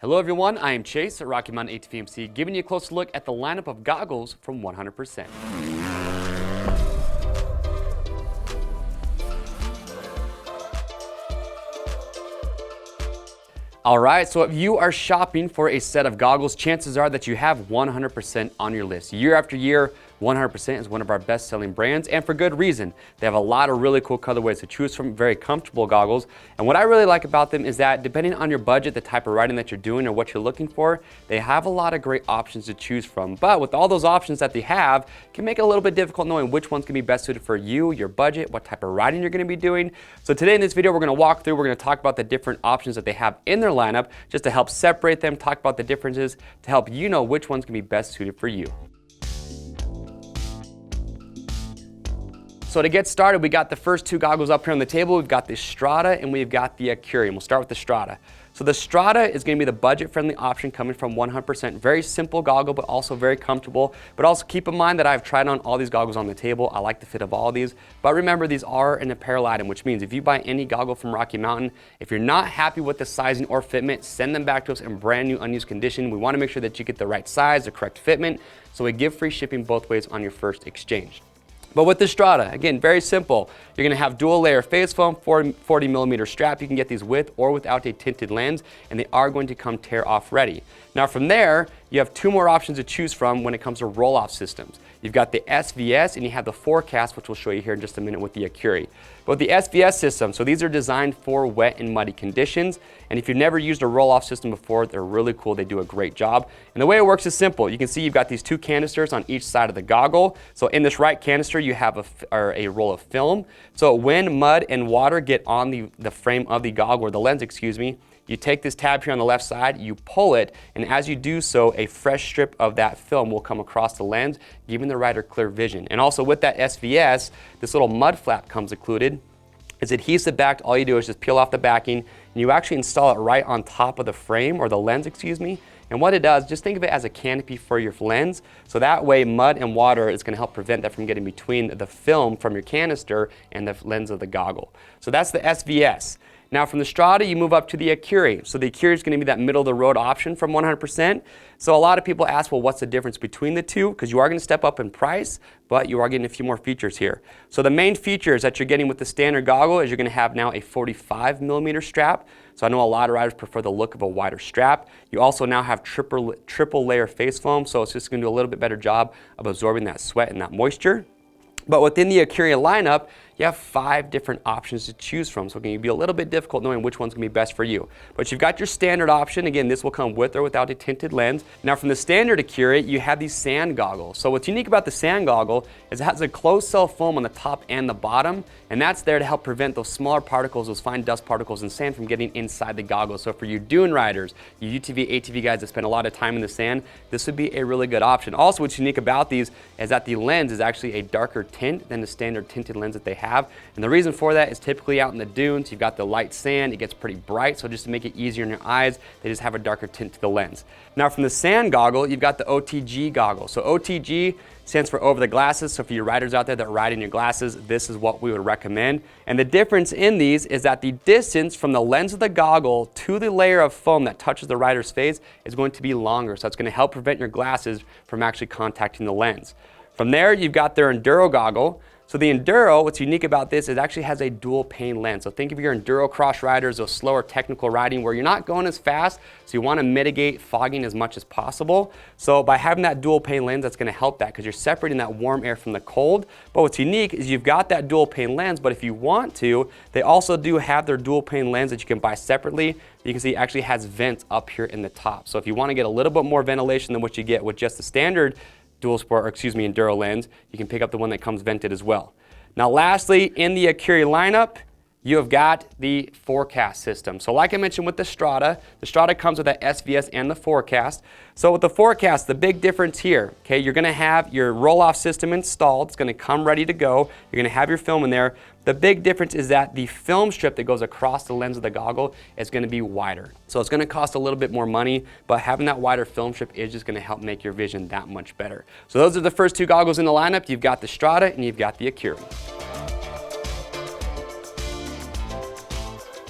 Hello everyone, I am Chase at Rocky Mountain ATVMC, giving you a closer look at the lineup of goggles from 100%. Alright, so if you are shopping for a set of goggles, chances are that you have 100% on your list. Year after year, 100% is one of our best-selling brands, and for good reason. They have a lot of really cool colorways to choose from, very comfortable goggles. And what I really like about them is that depending on your budget, the type of riding that you're doing or what you're looking for, they have a lot of great options to choose from. But with all those options that they have, it can make it a little bit difficult knowing which one's gonna be best suited for you, your budget, what type of riding you're gonna be doing. So today in this video, we're gonna walk through, we're gonna talk about the different options that they have in their lineup, just to help separate them, talk about the differences, to help you know which one's gonna be best suited for you. So to get started, we got the first two goggles up here on the table. We've got the Strata and we've got the Accuri. And we'll start with the Strata. So the Strata is going to be the budget-friendly option coming from 100%. Very simple goggle, but also very comfortable. But also keep in mind that I've tried on all these goggles on the table. I like the fit of all of these. But remember, these are an apparel item, which means if you buy any goggle from Rocky Mountain, if you're not happy with the sizing or fitment, send them back to us in brand new unused condition. We want to make sure that you get the right size, the correct fitment. So we give free shipping both ways on your first exchange. But with the Strata, again, very simple. You're gonna have dual layer face foam, 40 millimeter strap. You can get these with or without a tinted lens, and they are going to come tear off ready. Now from there, you have two more options to choose from when it comes to roll-off systems. You've got the SVS and you have the Forecast, which we'll show you here in just a minute with the Accuri. But with the SVS system, so these are designed for wet and muddy conditions. And if you've never used a roll-off system before, they're really cool. They do a great job. And the way it works is simple. You can see you've got these two canisters on each side of the goggle. So in this right canister, you have a roll of film. So when mud and water get on the frame of the goggle, or the lens, excuse me, you take this tab here on the left side, you pull it, and as you do so, a fresh strip of that film will come across the lens, giving the rider clear vision. And also with that SVS, this little mud flap comes included. It's adhesive backed. All you do is just peel off the backing, and you actually install it right on top of the frame, or the lens, excuse me. And what it does, just think of it as a canopy for your lens. So that way, mud and water is gonna help prevent that from getting between the film from your canister and the lens of the goggle. So that's the SVS. Now from the Strata, you move up to the Accuri. So the Accuri is going to be that middle of the road option from 100%. So a lot of people ask, well, what's the difference between the two? Because you are going to step up in price, but you are getting a few more features here. So the main features that you're getting with the standard goggle is you're going to have now a 45 millimeter strap. So I know a lot of riders prefer the look of a wider strap. You also now have triple layer face foam, so it's just going to do a little bit better job of absorbing that sweat and that moisture. But within the Accuri lineup, you have 5 different options to choose from, so it can be a little bit difficult knowing which one's gonna be best for you. But you've got your standard option. Again, this will come with or without a tinted lens. Now from the standard Accuri, you have these sand goggles. So what's unique about the sand goggle is it has a closed cell foam on the top and the bottom, and that's there to help prevent those smaller particles, those fine dust particles and sand from getting inside the goggle. So for you dune riders, you UTV, ATV guys that spend a lot of time in the sand, this would be a really good option. Also, what's unique about these is that the lens is actually a darker tint than the standard tinted lens that they have. And the reason for that is typically out in the dunes, you've got the light sand, it gets pretty bright, so just to make it easier in your eyes, they just have a darker tint to the lens. Now from the sand goggle, you've got the OTG goggle. So OTG stands for over the glasses, so for your riders out there that are riding your glasses, this is what we would recommend. And the difference in these is that the distance from the lens of the goggle to the layer of foam that touches the rider's face is going to be longer, so it's going to help prevent your glasses from actually contacting the lens. From there, you've got their Enduro goggle. So the Enduro, what's unique about this is it actually has a dual pane lens. So think of your Enduro cross riders, those slower technical riding where you're not going as fast, so you want to mitigate fogging as much as possible. So by having that dual pane lens, that's going to help that because you're separating that warm air from the cold. But what's unique is you've got that dual pane lens, but if you want to, they also do have their dual pane lens that you can buy separately. You can see it actually has vents up here in the top. So if you want to get a little bit more ventilation than what you get with just the standard Enduro lens, you can pick up the one that comes vented as well. Now lastly, in the Accuri lineup, you have got the Forecast system. So like I mentioned with the Strata comes with that SVS and the Forecast. So with the Forecast, the big difference here, okay, you're gonna have your roll-off system installed. It's gonna come ready to go. You're gonna have your film in there. The big difference is that the film strip that goes across the lens of the goggle is gonna be wider. So it's gonna cost a little bit more money, but having that wider film strip is just gonna help make your vision that much better. So those are the first two goggles in the lineup. You've got the Strata and you've got the Accuri.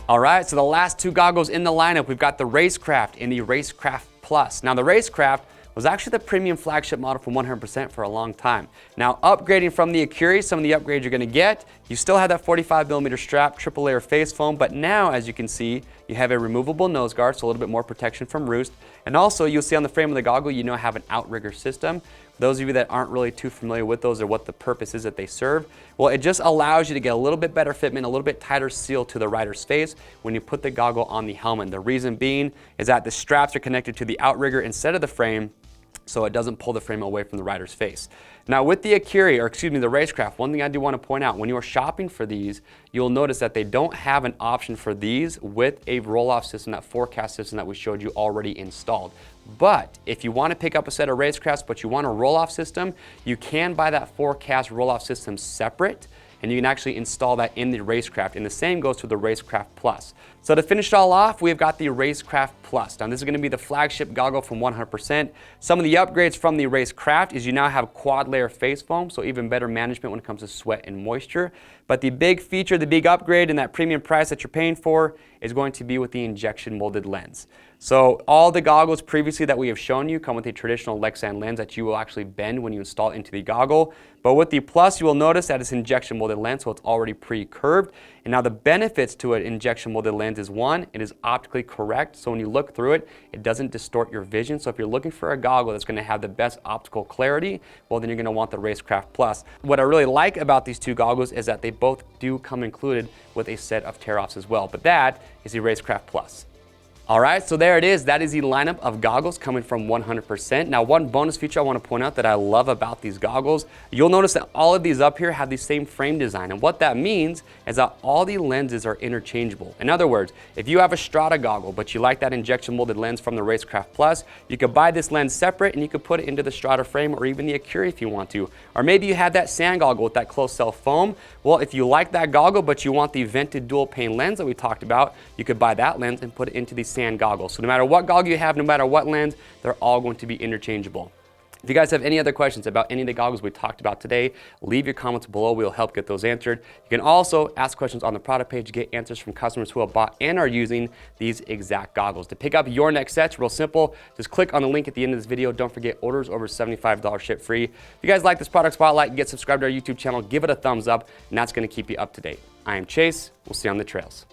All right, so the last two goggles in the lineup, we've got the Racecraft and the Racecraft Plus. Now the Racecraft was actually the premium flagship model from 100% for a long time. Now upgrading from the Accuri, some of the upgrades you're gonna get, you still have that 45mm strap, triple layer face foam, but now as you can see, you have a removable nose guard, so a little bit more protection from roost. And also you'll see on the frame of the goggle, you now have an outrigger system. For those of you that aren't really too familiar with those or what the purpose is that they serve, well, it just allows you to get a little bit better fitment, a little bit tighter seal to the rider's face when you put the goggle on the helmet. The reason being is that the straps are connected to the outrigger instead of the frame, so it doesn't pull the frame away from the rider's face. Now with the Accuri, or excuse me, the Racecraft, one thing I do want to point out, when you are shopping for these, you'll notice that they don't have an option for these with a roll-off system, that forecast system that we showed you already installed. But if you want to pick up a set of Racecrafts, but you want a roll-off system, you can buy that forecast roll-off system separate, and you can actually install that in the Racecraft, and the same goes to the Racecraft Plus. So to finish it all off, we've got the Racecraft Plus. Now this is going to be the flagship goggle from 100%. Some of the upgrades from the Racecraft is you now have quad layer face foam, so even better management when it comes to sweat and moisture. But the big feature, the big upgrade, and that premium price that you're paying for is going to be with the injection molded lens. So all the goggles previously that we have shown you come with a traditional Lexan lens that you will actually bend when you install it into the goggle. But with the Plus, you will notice that it's injection molded lens, so it's already pre-curved. And now the benefits to an injection molded lens is one, it is optically correct. So when you look through it, it doesn't distort your vision. So if you're looking for a goggle that's going to have the best optical clarity, well then you're going to want the Racecraft Plus. What I really like about these two goggles is that they both do come included with a set of tear-offs as well. But that is the Racecraft Plus. All right, so there it is. That is the lineup of goggles coming from 100%. Now, one bonus feature I want to point out that I love about these goggles, you'll notice that all of these up here have the same frame design. And what that means is that all the lenses are interchangeable. In other words, if you have a Strata goggle, but you like that injection molded lens from the Racecraft Plus, you could buy this lens separate and you could put it into the Strata frame or even the Accuri if you want to. Or maybe you have that sand goggle with that closed cell foam. Well, if you like that goggle, but you want the vented dual pane lens that we talked about, you could buy that lens and put it into the sand goggle. So no matter what goggle you have, no matter what lens, they're all going to be interchangeable. If you guys have any other questions about any of the goggles we talked about today, leave your comments below. We'll help get those answered. You can also ask questions on the product page to get answers from customers who have bought and are using these exact goggles. To pick up your next set, it's real simple. Just click on the link at the end of this video. Don't forget, orders over $75 ship free. If you guys like this product spotlight, get subscribed to our YouTube channel, give it a thumbs up, and that's going to keep you up to date. I am Chase. We'll see you on the trails.